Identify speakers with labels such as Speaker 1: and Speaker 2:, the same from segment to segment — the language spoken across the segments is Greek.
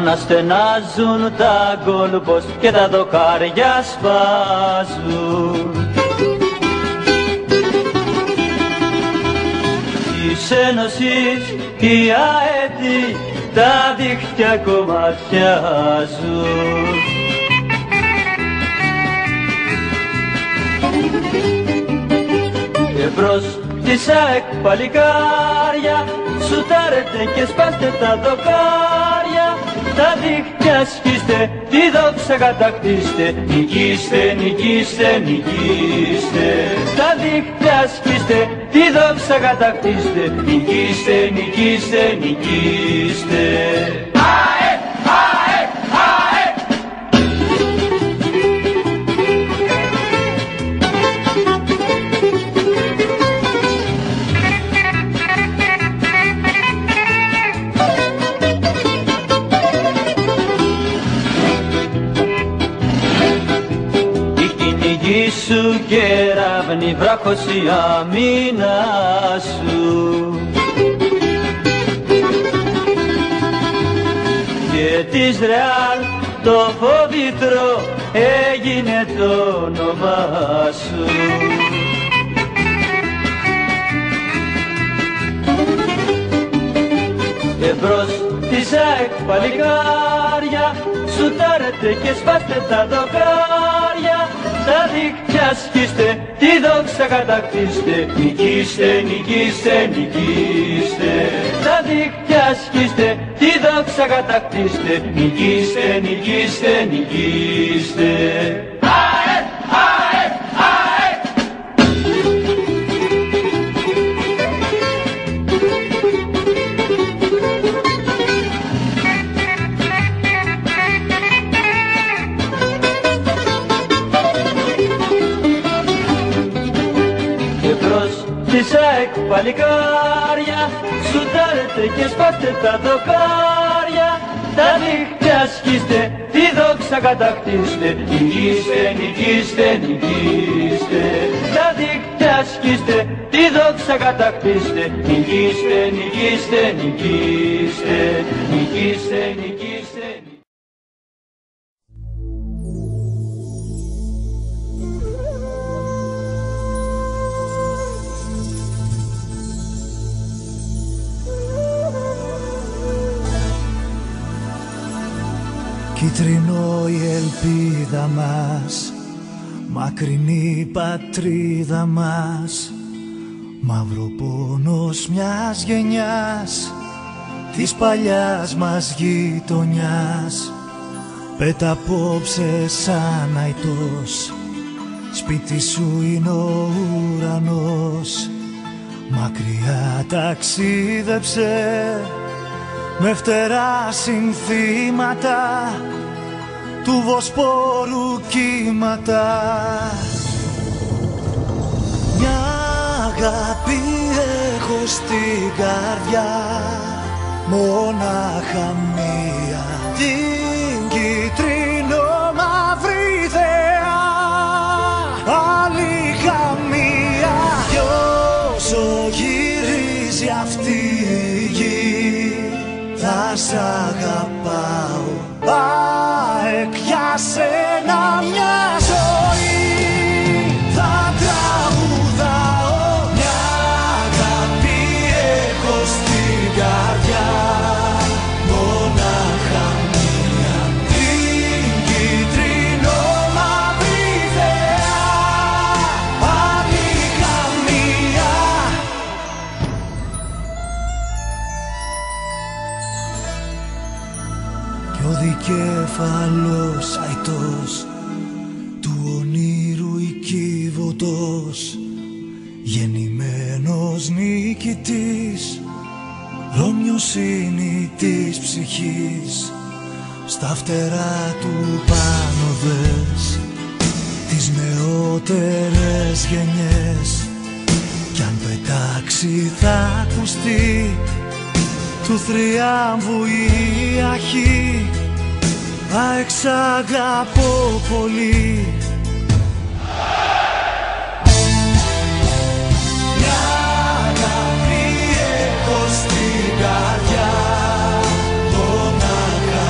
Speaker 1: να στενάζουν τα γκολ και τα δοκάρια σπάζουν. Της Ένωσης οι αέτοι τα δίχτυα κομματιάζουν. Εμπρός της ΑΕΚ παλικάρια, σουτάρετε και σπάστε τα δοκάρια, τα δίχτυα σκίστε, τη δόξα κατακτήστε, νικήστε, νικήστε, νικήστε. Τα δίχτυα σκίστε, τη δόξα κατακτήστε, νικήστε, νικήστε, νικήστε. ΑΕΚ, ΑΕΚ, ΑΕΚ. Σου κεραύνη βράχος η αμήνα σου και της Ρεάλ το φοβήτρο έγινε το όνομά σου. Εμπρός της ΑΕΚ παλικάρια, σουτάρετε και σπάστε τα δοκάρια, τα δίχτυα σκίστε, τη δόξα κατακτήστε, νικήστε, νικήστε, νικήστε. Τα δίχτυα σκίστε, τη δόξα κατακτήστε, νικήστε, νικήστε, νικήστε. ΑΕΚ, ΑΕΚ, ΑΕΚ. Της ΑΕΚ παλικάρια, σουτάρετε και σπάστε τα δοκάρια, τα δίχτυα σκίστε, τη δόξα κατακτήστε, νικήστε, νικήστε, νικήστε. Τα δίχτυα σκίστε, τη δόξα κατακτήστε, νικήστε, νικήστε, νικήστε, νικήστε, νικήστε.
Speaker 2: Κίτρινο η ελπίδα μας, μακρινή η πατρίδα μας, μαύρο πόνος μιας γενιάς, της παλιάς μας γειτονιάς. Πέτα απόψε σαν αητός, σπίτι σου είναι ο ουρανός. Μακριά ταξίδεψε με φτερά συνθήματα του Βοσπόρου κύματα. Μια αγάπη έχω στην καρδιά, μονάχα μία, την κίτρινο μαύρη θεά. Άλλη καμία, κι όσο γυρίζει αυτή η γη, θα σ' αγαπάω, ΑΕΚ, για σένα μια ζωή. Θα τραγουδάω, μια αγάπη έχω στην καρδιά, μονάχα μία, την κίτρινο μαύρη θεά. Άλλη καμία. Κι ο δικέφαλος αητός του ονείρου οικίβωτος, γεννημένος νικητής, Ρώμιος είναι της ψυχής. Στα φτερά του πάνω δες τις νεότερες γενιές, κι αν πετάξει θα ακουστεί του θριάμβου η αρχή. ΑΕΚ, σ' αγαπώ πολύ. Μια αγάπη έχω στην καρδιά, μονάχα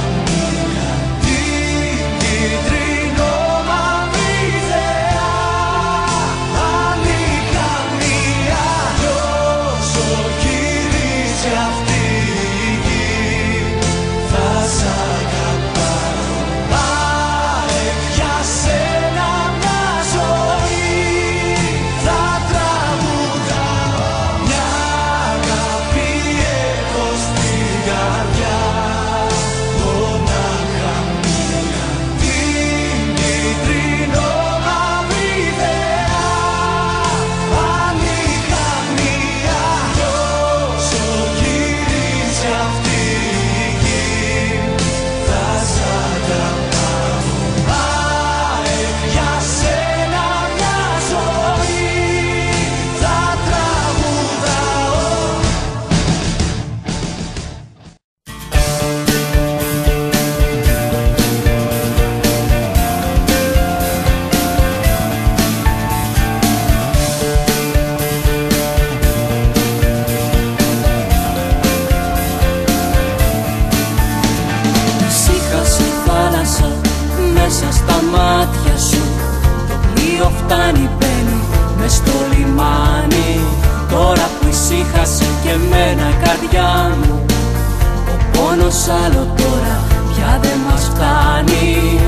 Speaker 3: Κάποιος άλλο τώρα πια δεν μας φτάνει.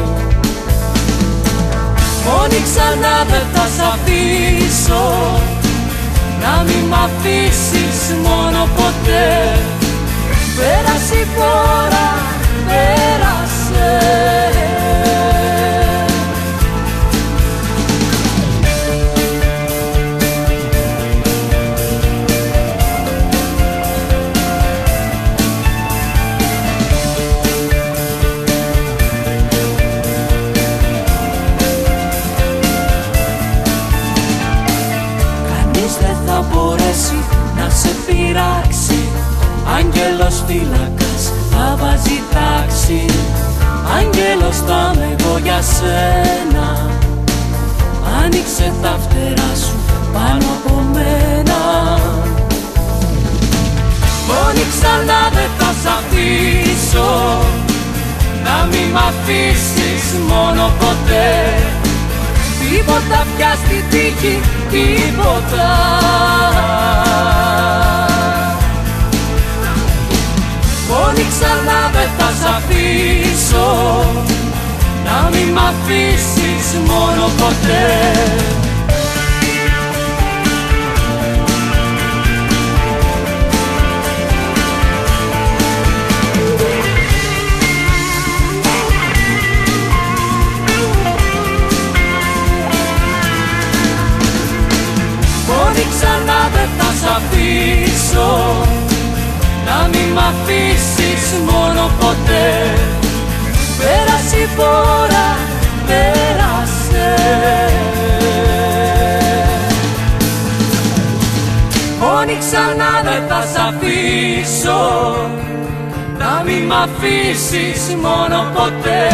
Speaker 3: Μόνη ξανά δεν θα σ' αφήσω, να μην μ' αφήσεις μόνο ποτέ. Πέρασε η φορά, πέρασε. Να σε πειράξει, άγγελος φύλακας θα βάζει τάξη. Άγγελος θα είμαι εγώ για σένα. Άνοιξε τα φτερά σου πάνω από μένα. Μόνη ξανά δεν θα σ' αφήσω, να μην μ' αφήσεις μόνο ποτέ. Τίποτα πια στη τύχη, τίποτα. Μόνη ξανά δεν θα σ' αφήσω, να μην μ' αφήσεις μόνο ποτέ. Μόνη ξανά δεν θα σ' αφήσω, να μην μ' αφήσεις μόνο ποτέ. Πέρασε η φορά, πέρασε. Μόνη ξανά δεν θα σ' αφήσω, να μην μ' αφήσεις μόνο ποτέ.